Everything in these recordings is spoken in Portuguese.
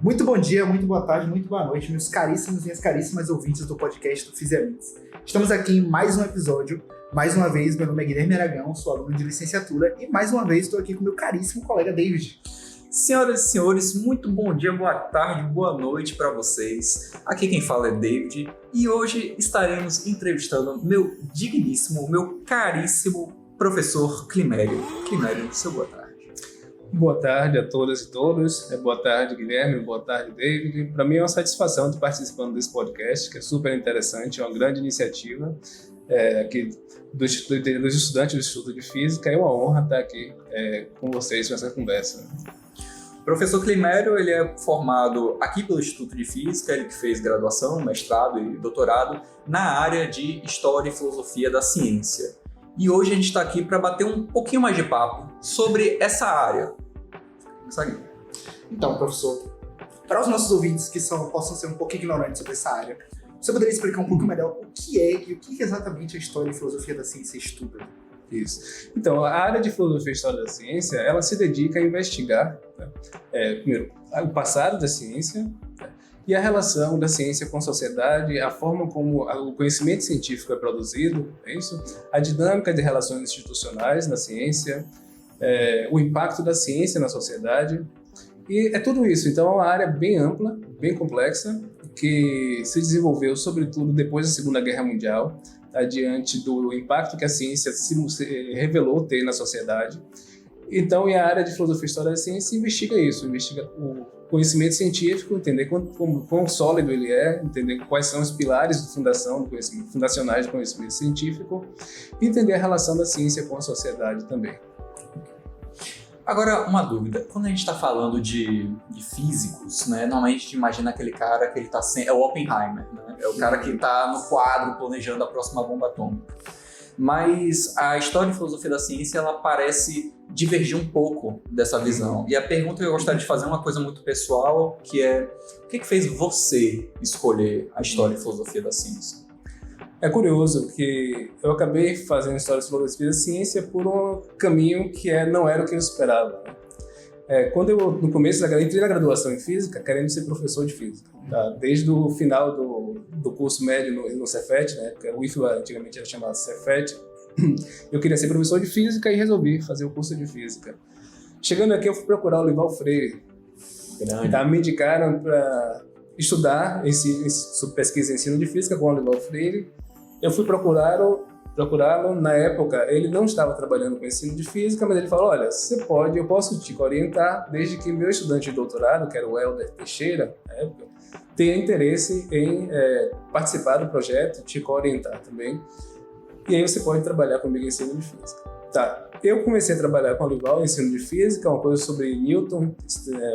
Muito bom dia, muito boa tarde, muito boa noite, meus caríssimos e minhas caríssimas ouvintes do podcast do Fisiamente. Estamos aqui em mais um episódio. Mais uma vez, meu nome é Guilherme Aragão, sou aluno de licenciatura e mais uma vez estou aqui com meu caríssimo colega David. Senhoras e senhores, muito bom dia, boa tarde, boa noite para vocês. Aqui quem fala é David e hoje estaremos entrevistando meu digníssimo, meu caríssimo professor Climério. Climério, seu boa tarde. Boa tarde a todas e todos. Boa tarde, Guilherme. Boa tarde, David. Para mim é uma satisfação estar participando desse podcast, que é super interessante, é uma grande iniciativa aqui dos estudantes do Instituto de Física. É uma honra estar aqui com vocês nessa conversa. O professor Climério, ele é formado aqui pelo Instituto de Física, ele que fez graduação, mestrado e doutorado na área de História e Filosofia da Ciência. E hoje a gente está aqui para bater um pouquinho mais de papo sobre essa área. Então, professor, para os nossos ouvintes que possam ser um pouco ignorantes sobre essa área, você poderia explicar um pouco melhor o que é e o que exatamente a História e Filosofia da Ciência estuda? Isso. Então, a área de Filosofia e História da Ciência, ela se dedica a investigar, primeiro, o passado da ciência, e a relação da ciência com a sociedade, a forma como o conhecimento científico é produzido, a dinâmica de relações institucionais na ciência, o impacto da ciência na sociedade, e é tudo isso. Então é uma área bem ampla, bem complexa, que se desenvolveu sobretudo depois da Segunda Guerra Mundial, diante do impacto que a ciência se revelou ter na sociedade. Então, a área de Filosofia e História da Ciência investiga isso, investiga o conhecimento científico, entender quão sólido ele é, entender quais são os pilares de fundação do conhecimento, fundacionais do conhecimento científico, e entender a relação da ciência com a sociedade também. Agora, uma dúvida. Quando a gente está falando de físicos, né, normalmente a gente imagina aquele cara que ele tá é o Oppenheimer, né? É o cara que está no quadro planejando a próxima bomba atômica. Mas a História e Filosofia da Ciência, ela parece divergir um pouco dessa visão. E a pergunta que eu gostaria de fazer é uma coisa muito pessoal, que é: o que fez você escolher a História e Filosofia da Ciência? É curioso que eu acabei fazendo História e Filosofia da Ciência por um caminho que não era o que eu esperava. Quando eu, no começo da entrei na graduação em Física, querendo ser professor de Física. Tá? Desde o final do curso médio no Cefet, né? O IFBA antigamente era chamado Cefet, eu queria ser professor de Física e resolvi fazer o curso de Física. Chegando aqui, eu fui procurar o Olival Freire. Tá? Me indicaram para estudar pesquisa e ensino de Física com o Olival Freire. Eu fui procurá-lo. Na época, ele não estava trabalhando com ensino de física, mas ele falou: olha, eu posso te orientar desde que meu estudante de doutorado, que era o Helder Teixeira, na época, tenha interesse em participar do projeto, te orientar também. E aí você pode trabalhar comigo em ensino de física. Tá, eu comecei a trabalhar com o Olival em ensino de física, uma coisa sobre Newton,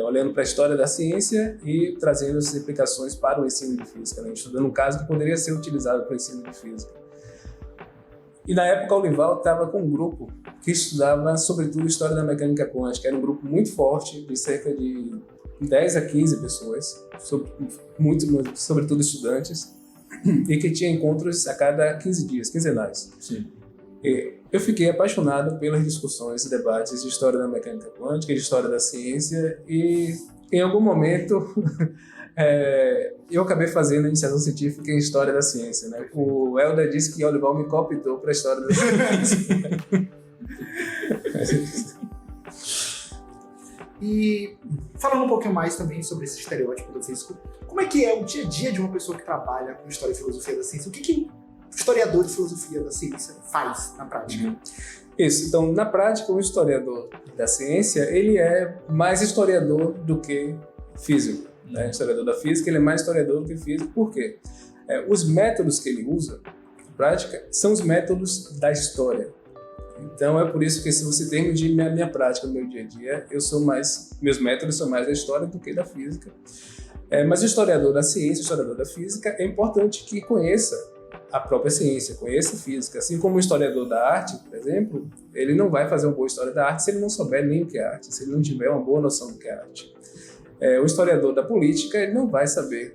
olhando para a história da ciência e trazendo as implicações para o ensino de física, né? Estudando um caso que poderia ser utilizado para o ensino de física. E na época o Olival estava com um grupo que estudava sobretudo história da mecânica quântica. Era um grupo muito forte, de cerca de 10 a 15 pessoas, sobretudo estudantes, e que tinha encontros a cada 15 dias, quinzenais. Sim. E eu fiquei apaixonado pelas discussões e debates de história da mecânica quântica e de história da ciência, e em algum momento eu acabei fazendo iniciação científica em História da Ciência, né? O Helder disse que o Olival me cooptou para a História da Ciência. E falando um pouquinho mais também sobre esse estereótipo do físico, como é que é o dia a dia de uma pessoa que trabalha com História e Filosofia da Ciência? O que o historiador de Filosofia da Ciência faz na prática? Isso, então, na prática, o historiador da ciência, ele é mais historiador do que físico. Né? Historiador da física, ele é mais historiador do que físico. Por quê? Os métodos que ele usa, na prática, são os métodos da história. Então, é por isso que, se você tem minha prática, meu dia a dia, meus métodos são mais da história do que da física. Mas o historiador da ciência, o historiador da física, é importante que conheça a própria ciência, conheça a física. Assim como o historiador da arte, por exemplo, ele não vai fazer uma boa história da arte se ele não souber nem o que é arte, se ele não tiver uma boa noção do que é arte. O historiador da política, ele não vai saber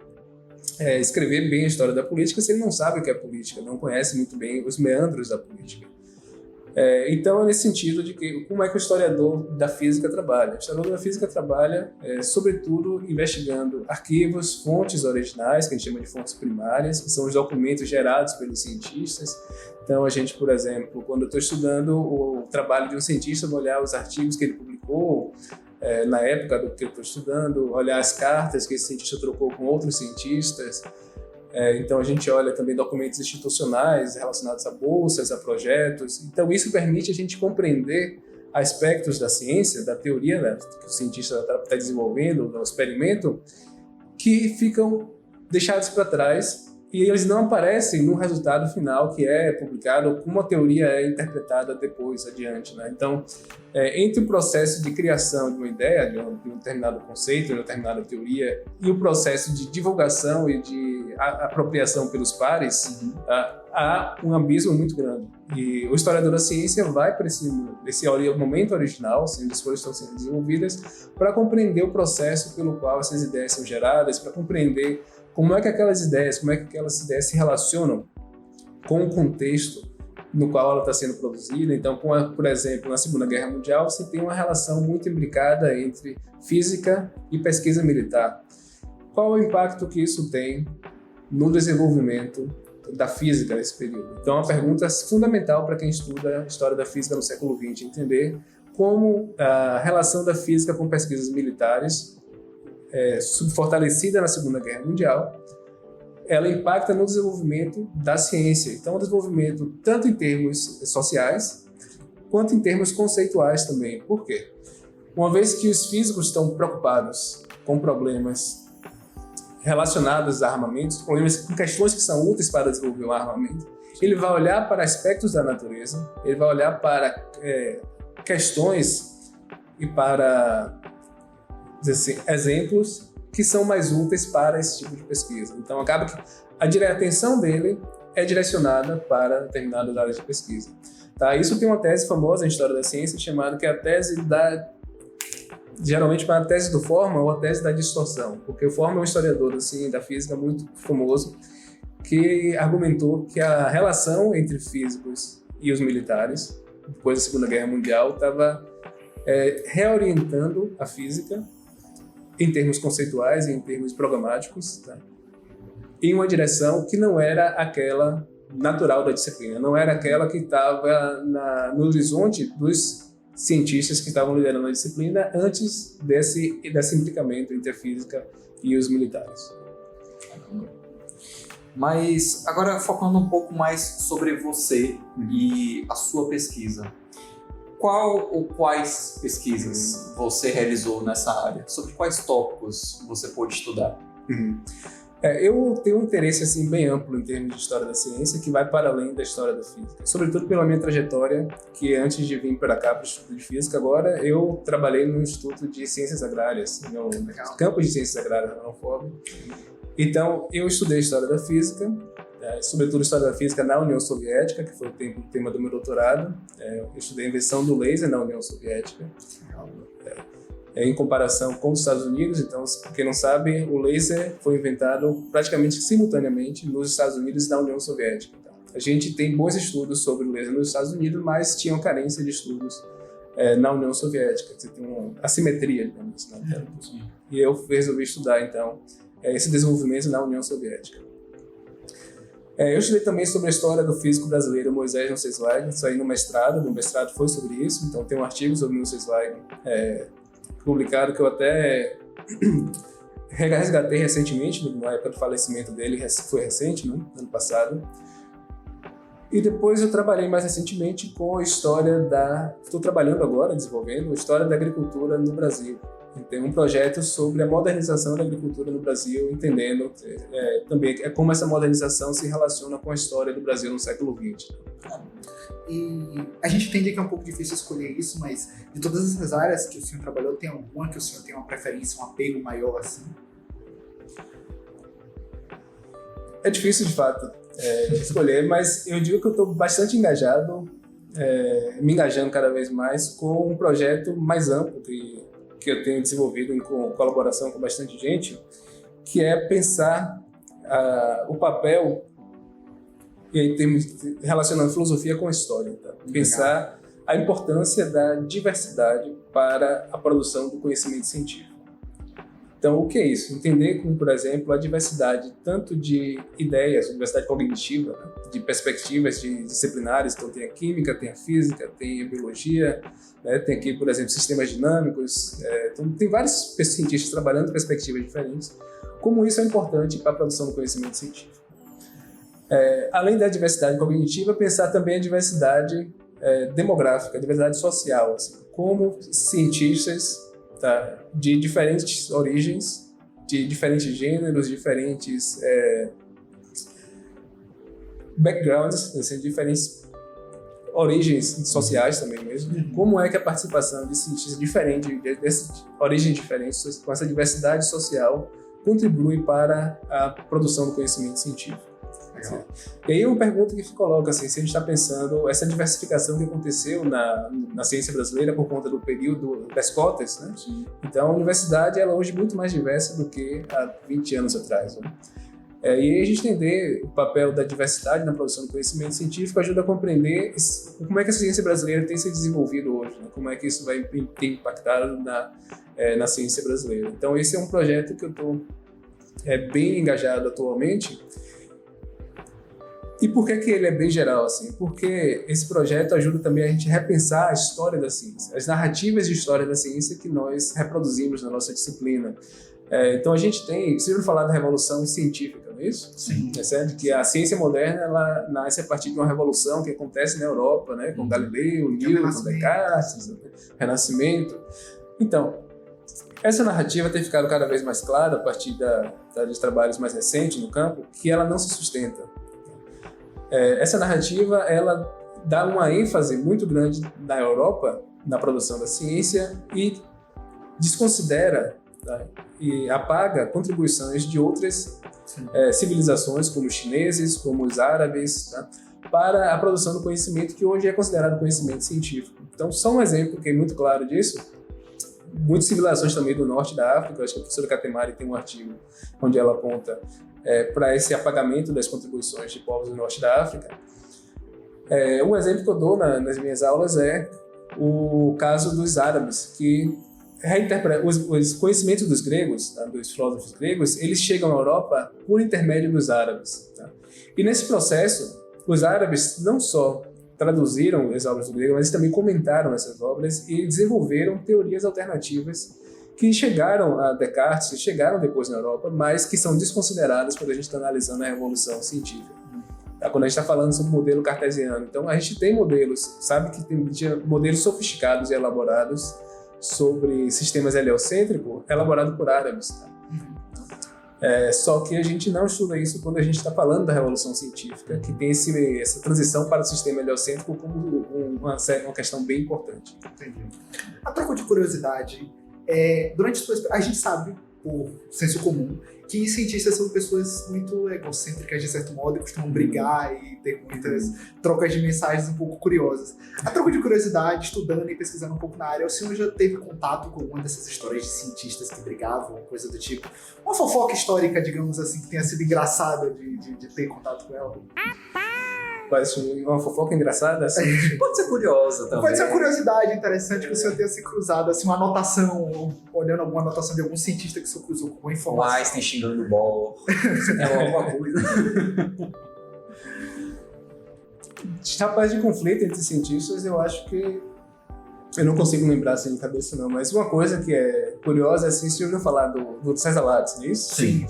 escrever bem a história da política se ele não sabe o que é política, não conhece muito bem os meandros da política. Então, é nesse sentido de que como é que o historiador da física trabalha? O historiador da física trabalha, sobretudo, investigando arquivos, fontes originais, que a gente chama de fontes primárias, que são os documentos gerados pelos cientistas. Então, a gente, por exemplo, quando eu estou estudando o trabalho de um cientista, vou olhar os artigos que ele publicou na época do que eu estou estudando, olhar as cartas que esse cientista trocou com outros cientistas. Então, a gente olha também documentos institucionais relacionados a bolsas, a projetos. Então, isso permite a gente compreender aspectos da ciência, da teoria, né, que o cientista está desenvolvendo, do experimento, que ficam deixados para trás e eles não aparecem no resultado final que é publicado, como a teoria é interpretada depois, adiante, né? Então, entre o processo de criação de uma ideia, de um determinado conceito, de uma determinada teoria, e o processo de divulgação e de apropriação pelos pares, há um abismo muito grande. E o historiador da ciência vai para esse momento original, onde as coisas estão sendo desenvolvidas, para compreender o processo pelo qual essas ideias são geradas, para compreender como é que aquelas ideias se relacionam com o contexto no qual ela está sendo produzida. Então, por exemplo, na Segunda Guerra Mundial, você tem uma relação muito imbricada entre física e pesquisa militar. Qual é o impacto que isso tem no desenvolvimento da física nesse período? Então, é uma pergunta fundamental para quem estuda a história da física no século XX, entender como a relação da física com pesquisas militares, fortalecida na Segunda Guerra Mundial, ela impacta no desenvolvimento da ciência. Então, o desenvolvimento tanto em termos sociais, quanto em termos conceituais também. Por quê? Uma vez que os físicos estão preocupados com problemas relacionados a armamentos, problemas com questões que são úteis para desenvolver um armamento, ele vai olhar para aspectos da natureza, ele vai olhar para questões e para, dizer assim, exemplos que são mais úteis para esse tipo de pesquisa. Então, acaba que a atenção dele é direcionada para determinadas áreas de pesquisa. Tá? Isso tem uma tese famosa em História da Ciência chamada que é a tese geralmente para a tese do Forman ou a tese da distorção, porque o Forman é um historiador assim, da física muito famoso que argumentou que a relação entre físicos e os militares, depois da Segunda Guerra Mundial, estava reorientando a física em termos conceituais e em termos programáticos, tá? Em uma direção que não era aquela natural da disciplina, não era aquela que estava no horizonte dos cientistas que estavam liderando a disciplina antes desse imbricamento entre a física e os militares. Mas agora focando um pouco mais sobre você e a sua pesquisa. Qual ou quais pesquisas você realizou nessa área? Sobre quais tópicos você pôde estudar? Eu tenho um interesse assim, bem amplo em termos de história da ciência, que vai para além da história da física. Sobretudo pela minha trajetória, que antes de vir para cá para o Instituto de Física, agora eu trabalhei no Instituto de Ciências Agrárias, no campus de Ciências Agrárias da UFOB. Então, eu estudei história da física, sobretudo história da física na União Soviética, que foi o tema do meu doutorado. Eu estudei a invenção do laser na União Soviética, em comparação com os Estados Unidos. Então, para quem não sabe, o laser foi inventado praticamente simultaneamente nos Estados Unidos e na União Soviética. Então, a gente tem bons estudos sobre o laser nos Estados Unidos, mas tinham carência de estudos na União Soviética. Você tem uma assimetria, digamos, na tela. E eu resolvi estudar, então, esse desenvolvimento na União Soviética. Eu estudei também sobre a história do físico brasileiro Moisés Nussweig, isso aí no mestrado. Meu mestrado foi sobre isso, então tem um artigo sobre Nussweig publicado que eu até resgatei recentemente, na época do falecimento dele, foi recente, né, ano passado. E depois eu trabalhei mais recentemente com a história estou trabalhando agora, desenvolvendo a história da agricultura no Brasil. Tem um projeto sobre a modernização da agricultura no Brasil, entendendo também como essa modernização se relaciona com a história do Brasil no século XX. E a gente entende que é um pouco difícil escolher isso, mas de todas essas áreas que o senhor trabalhou, tem alguma que o senhor tem uma preferência, um apego maior assim? É difícil, de fato, escolher, mas eu digo que eu estou bastante engajado, me engajando cada vez mais com um projeto mais amplo que eu tenho desenvolvido em colaboração com bastante gente, que é pensar o papel E aí relacionando filosofia com história. Tá? Pensar a importância da diversidade para a produção do conhecimento científico. Então, o que é isso? Entender como, por exemplo, a diversidade tanto de ideias, diversidade cognitiva, né? De perspectivas disciplinares, então tem a química, tem a física, tem a biologia, né? Tem aqui, por exemplo, sistemas dinâmicos, então tem vários cientistas trabalhando em perspectivas diferentes, como isso é importante para a produção do conhecimento científico. Além da diversidade cognitiva, pensar também a diversidade demográfica, a diversidade social, assim, como cientistas de diferentes origens, de diferentes gêneros, diferentes backgrounds, assim, diferentes origens sociais também mesmo. Como é que a participação de cientistas diferentes, de origens diferentes, com essa diversidade social, contribui para a produção do conhecimento científico. Legal. E aí uma pergunta que se coloca, assim, se a gente está pensando essa diversificação que aconteceu na ciência brasileira por conta do período das cotas, né? Então a universidade ela é hoje muito mais diversa do que há 20 anos atrás. Né? E aí a gente entender o papel da diversidade na produção do conhecimento científico ajuda a compreender como é que a ciência brasileira tem se desenvolvido hoje, né? Como é que isso vai ter impactado na ciência brasileira. Então esse é um projeto que eu estou bem engajado atualmente. E por que ele é bem geral, assim? Porque esse projeto ajuda também a gente a repensar a história da ciência, as narrativas de história da ciência que nós reproduzimos na nossa disciplina. Então a gente tem, vocês ouviram falar da revolução científica, não é isso? Sim. É certo? Que a ciência moderna ela nasce a partir de uma revolução que acontece na Europa, né? Com Galileu, Newton, Descartes, Renascimento. Então, essa narrativa tem ficado cada vez mais clara a partir dos trabalhos mais recentes no campo, que ela não se sustenta. Essa narrativa ela dá uma ênfase muito grande na Europa na produção da ciência e desconsidera e apaga contribuições de outras civilizações como os chineses, como os árabes, para a produção do conhecimento que hoje é considerado conhecimento científico. Então só um exemplo que é muito claro disso, muitas civilizações também do norte da África, acho que a professora Katemari tem um artigo onde ela aponta para esse apagamento das contribuições de povos do norte da África. Um exemplo que eu dou nas minhas aulas é o caso dos árabes, que os conhecimentos dos gregos, dos filósofos gregos, eles chegam à Europa por intermédio dos árabes. E nesse processo, os árabes não só traduziram as obras do grego, mas também comentaram essas obras e desenvolveram teorias alternativas que chegaram a Descartes, que chegaram depois na Europa, mas que são desconsideradas quando a gente está analisando a revolução científica. Quando a gente está falando sobre o modelo cartesiano. Então, a gente tem modelos, sabe que tem modelos sofisticados e elaborados sobre sistemas heliocêntricos elaborados por árabes. Só que a gente não estuda isso quando a gente está falando da revolução científica, que tem essa transição para o sistema heliocêntrico como uma questão bem importante. Entendi. A troca de curiosidade, durante a gente sabe, por senso comum, que cientistas são pessoas muito egocêntricas, de certo modo, e costumam brigar e ter muitas trocas de mensagens um pouco curiosas. A troca de curiosidade, estudando e pesquisando um pouco na área, o senhor já teve contato com alguma dessas histórias de cientistas que brigavam, coisa do tipo? Uma fofoca histórica, digamos assim, que tenha sido engraçada de ter contato com ela? Parece uma fofoca engraçada, assim. Pode ser curiosa também. Pode ser uma curiosidade interessante que o senhor tenha se cruzado, assim, uma anotação, olhando alguma anotação de algum cientista que o senhor cruzou com alguma informação. O Einstein xingando o Bohr. Alguma coisa. Rapaz, de conflito entre cientistas, eu acho que... Eu não consigo lembrar assim de cabeça, não. Mas uma coisa que é curiosa, assim, você já ouviu falar do César Lattes, não é isso? Sim.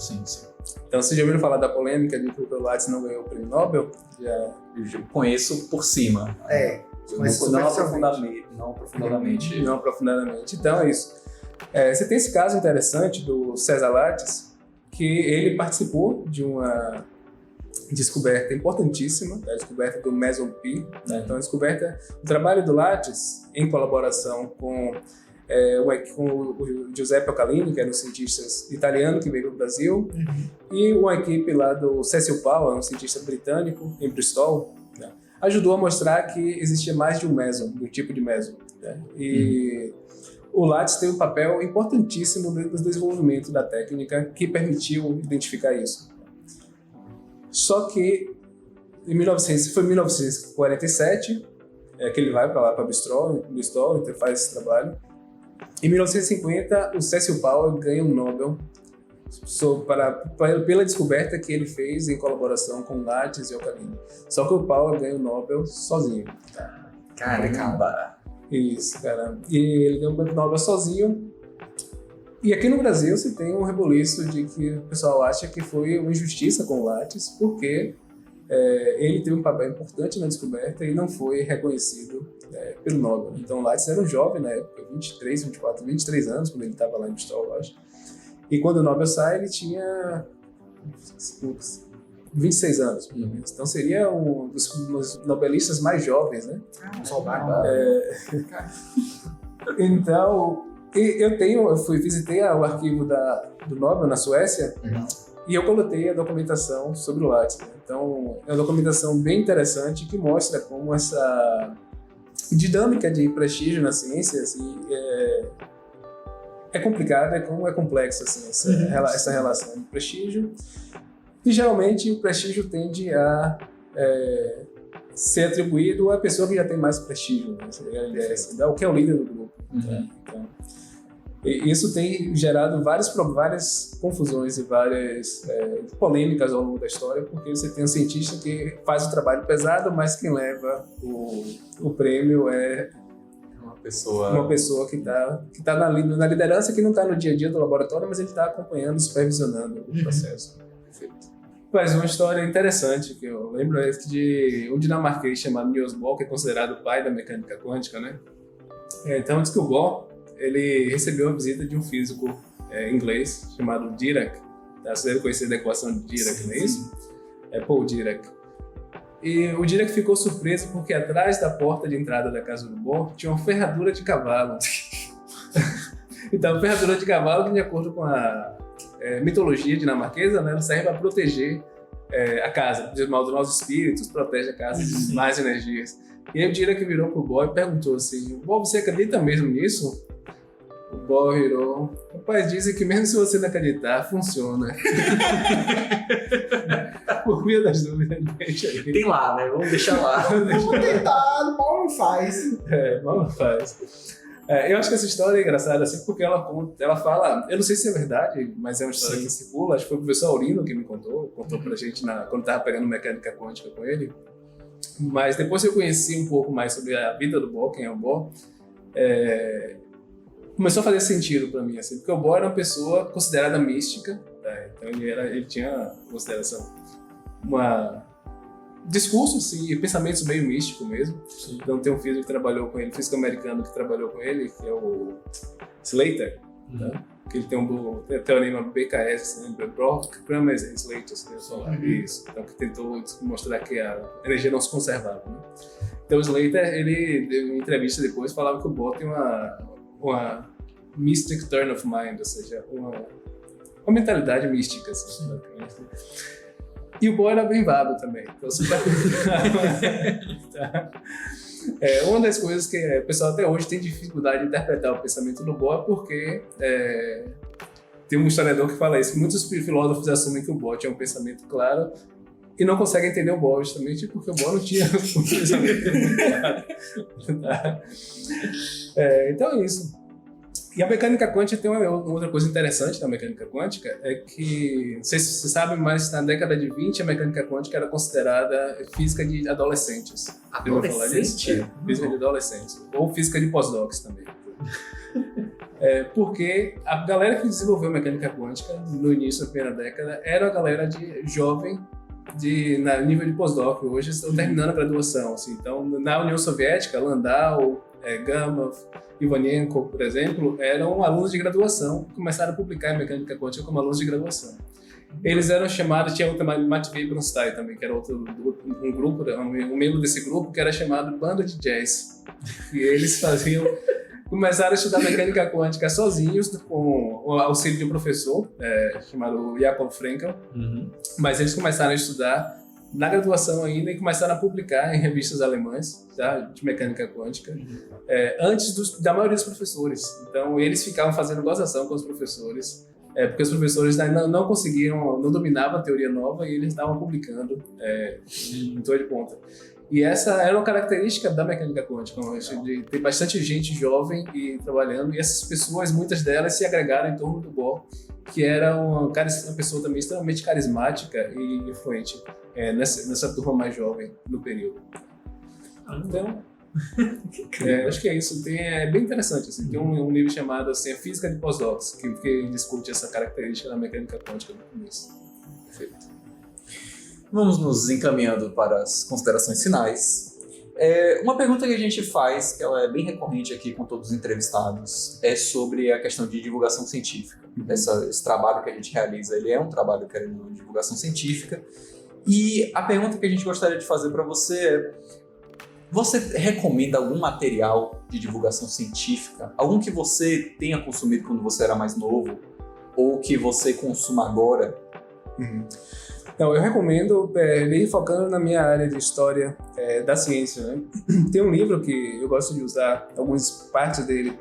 Então, vocês já ouviram falar da polêmica de que o Lattes não ganhou o prêmio Nobel? Eu conheço por cima. Mas não aprofundadamente. Não aprofundadamente. Então, é isso. Você tem esse caso interessante do César Lattes, que ele participou de uma descoberta importantíssima, a descoberta do Meson Pi. Então, o trabalho do Lattes, em colaboração com o Giuseppe Ocalini, que era um cientista italiano que veio para o Brasil, e uma equipe lá do Cecil Powell, um cientista britânico, em Bristol, ajudou a mostrar que existia mais de um meson, um tipo de meson. E o Lattes teve um papel importantíssimo no desenvolvimento da técnica que permitiu identificar isso. Só que foi em 1947 que ele vai para lá, para Bristol, então faz esse trabalho. Em 1950, o Cecil Powell ganha um Nobel pela descoberta que ele fez em colaboração com látex e alcalino. Só que o Powell ganha o Nobel sozinho. Caramba! Isso, cara. E ele ganhou o Nobel sozinho. E aqui no Brasil você tem um rebuliço de que o pessoal acha que foi uma injustiça com o látex, porque ele teve um papel importante na descoberta e não foi reconhecido pelo Nobel. Então o látex era um jovem na época, 23 anos, quando ele estava lá em Bristol, eu acho. E quando o Nobel sai, ele tinha 26 anos, pelo menos. Então seria um dos nobelistas mais jovens, né? Então, eu visitei o arquivo do Nobel na Suécia, e eu coletei a documentação sobre o látex. Então, é uma documentação bem interessante que mostra como essa dinâmica de prestígio na ciência assim, é complicada, como é complexa assim, essa relação de prestígio. E geralmente o prestígio tende a ser atribuído à pessoa que já tem mais prestígio, né? O que é o líder do grupo. Então, isso tem gerado várias confusões e várias polêmicas ao longo da história, porque você tem um cientista que faz o trabalho pesado, mas quem leva o prêmio é uma pessoa que está na liderança, que não está no dia a dia do laboratório, mas ele está acompanhando e supervisionando o processo. Mas uma história interessante que eu lembro é de um dinamarquês chamado Niels Bohr, que é considerado o pai da mecânica quântica, né? Então diz que o Bohr ele recebeu a visita de um físico inglês chamado Dirac. Você deve conhecer a equação de Dirac, não é isso? É Paul Dirac. E o Dirac ficou surpreso porque atrás da porta de entrada da casa do Bohr tinha uma ferradura de cavalo. Então, a ferradura de cavalo, de acordo com a mitologia dinamarquesa, né, ela serve para proteger a casa, dos maus espíritos, protege a casa de más energias. E aí o Dirac virou pro Bohr e perguntou assim: Bohr, você acredita mesmo nisso? O Bohr virou: rapaz, dizem que mesmo se você não acreditar, funciona. Por via das dúvidas, deixa aí. Tem lá, né? Vamos deixar lá. Vamos tentar, mal não faz. Mal não faz. Eu acho que essa história é engraçada, assim, porque ela fala, eu não sei se é verdade, mas é uma história que circula, acho que foi o professor Aurino que me contou pra gente quando tava pegando mecânica quântica com ele. Mas depois que eu conheci um pouco mais sobre a vida do Bohr, quem é o Bohr, começou a fazer sentido para mim, assim, porque o Bohr era uma pessoa considerada mística, né? Então ele tinha consideração, discursos e pensamentos meio místicos mesmo. Sim. Então tem um físico que trabalhou com ele, um físico americano que trabalhou com ele, que é o Slater, tá? Que ele tem um teorema BKS, né? Brock-Kramer-Slater, isso. Então que tentou mostrar que a energia não se conservava, né? Então o Slater, ele deu uma entrevista depois, falava que o Bohr tem uma mystic turn of mind, ou seja, uma mentalidade mística, assim, E o Bohr era bem vago também. Então, uma das coisas que o pessoal até hoje tem dificuldade de interpretar o pensamento do Bohr, porque tem um historiador que fala isso, que muitos filósofos assumem que o Bohr tinha um pensamento claro e não conseguem entender o Bohr, justamente porque o Bohr não tinha um pensamento claro. Então é isso. E a mecânica quântica tem uma outra coisa interessante da mecânica quântica, é que, não sei se você sabe, mas na década de 20 a mecânica quântica era considerada física de adolescentes. Adolescente? Física de adolescentes. Ou física de pós-docs também. Porque a galera que desenvolveu mecânica quântica no início da primeira década era a galera de jovem, na nível de pós-doc. Hoje estão terminando a graduação. Assim. Então, na União Soviética, Landau, Gamov, Ivanenko, por exemplo, eram alunos de graduação que começaram a publicar em mecânica quântica como alunos de graduação. Eles eram chamados, tinha outro Matvei Bronstai também, que era um grupo, um membro desse grupo que era chamado Banda de Jazz. E eles começaram a estudar mecânica quântica sozinhos, com o auxílio de um professor chamado Yakov Frenkel, mas eles começaram a estudar na graduação ainda e começaram a publicar em revistas alemãs, tá, de mecânica quântica, antes da maioria dos professores. Então eles ficavam fazendo gozação com os professores, porque os professores ainda não conseguiam, não dominavam a teoria nova e eles estavam publicando em toda de ponta. E essa era uma característica da mecânica quântica, de ter bastante gente jovem e trabalhando, e essas pessoas, muitas delas, se agregaram em torno do Bohr, que era uma pessoa também extremamente carismática e influente nessa turma mais jovem do período. Então, acho que é isso. É bem interessante. Assim, tem um livro chamado assim, A Física de Pós-Docs, que discute essa característica da mecânica quântica no começo. Perfeito. Vamos nos encaminhando para as considerações finais. Uma pergunta que a gente faz, que ela é bem recorrente aqui com todos os entrevistados, é sobre a questão de divulgação científica. Esse trabalho que a gente realiza, ele é um trabalho de divulgação científica. E a pergunta que a gente gostaria de fazer para você é: você recomenda algum material de divulgação científica? Algum que você tenha consumido quando você era mais novo? Ou que você consuma agora? Então, eu recomendo, meio focando na minha área de história da ciência, né? Tem um livro que eu gosto de usar algumas partes dele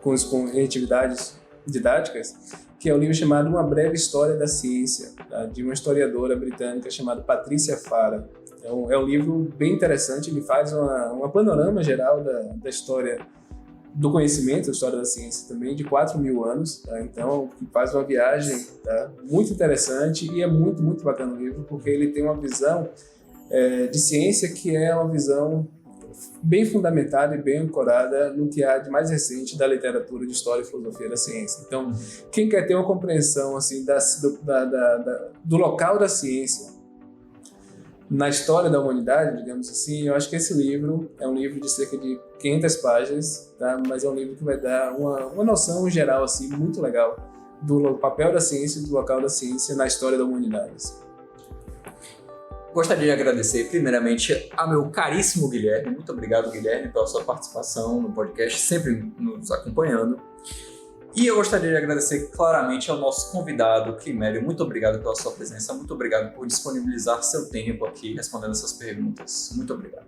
com atividades didáticas, que é um livro chamado Uma Breve História da Ciência, tá? De uma historiadora britânica chamada Patricia Farah. É um livro bem interessante, ele faz uma panorama geral da história do conhecimento, da história da ciência também, de 4.000 anos, tá? Então, faz uma viagem, tá? Muito interessante, e é muito, muito bacana o livro, porque ele tem uma visão de ciência que é uma visão bem fundamentada e bem ancorada no que há de mais recente da literatura de história e filosofia da ciência. Então, quem quer ter uma compreensão assim, do local da ciência na história da humanidade, digamos assim, eu acho que esse livro é um livro de cerca de 500 páginas, tá? Mas é um livro que vai dar uma noção geral assim, muito legal do papel da ciência e do local da ciência na história da humanidade. Gostaria de agradecer primeiramente ao meu caríssimo Guilherme. Muito obrigado, Guilherme, pela sua participação no podcast, sempre nos acompanhando. E eu gostaria de agradecer claramente ao nosso convidado, Climério. Muito obrigado pela sua presença, muito obrigado por disponibilizar seu tempo aqui respondendo essas perguntas. Muito obrigado.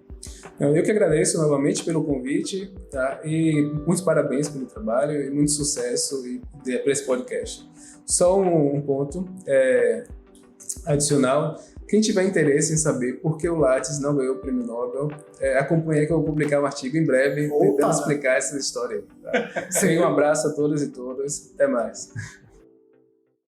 Eu que agradeço novamente pelo convite, tá? E muitos parabéns pelo trabalho e muito sucesso para esse podcast. Só um ponto adicional. Quem tiver interesse em saber por que o Lattes não ganhou o Prêmio Nobel, acompanhe que eu vou publicar um artigo em breve tentando explicar essa história. Tá? Um abraço a todos e todas. Até mais.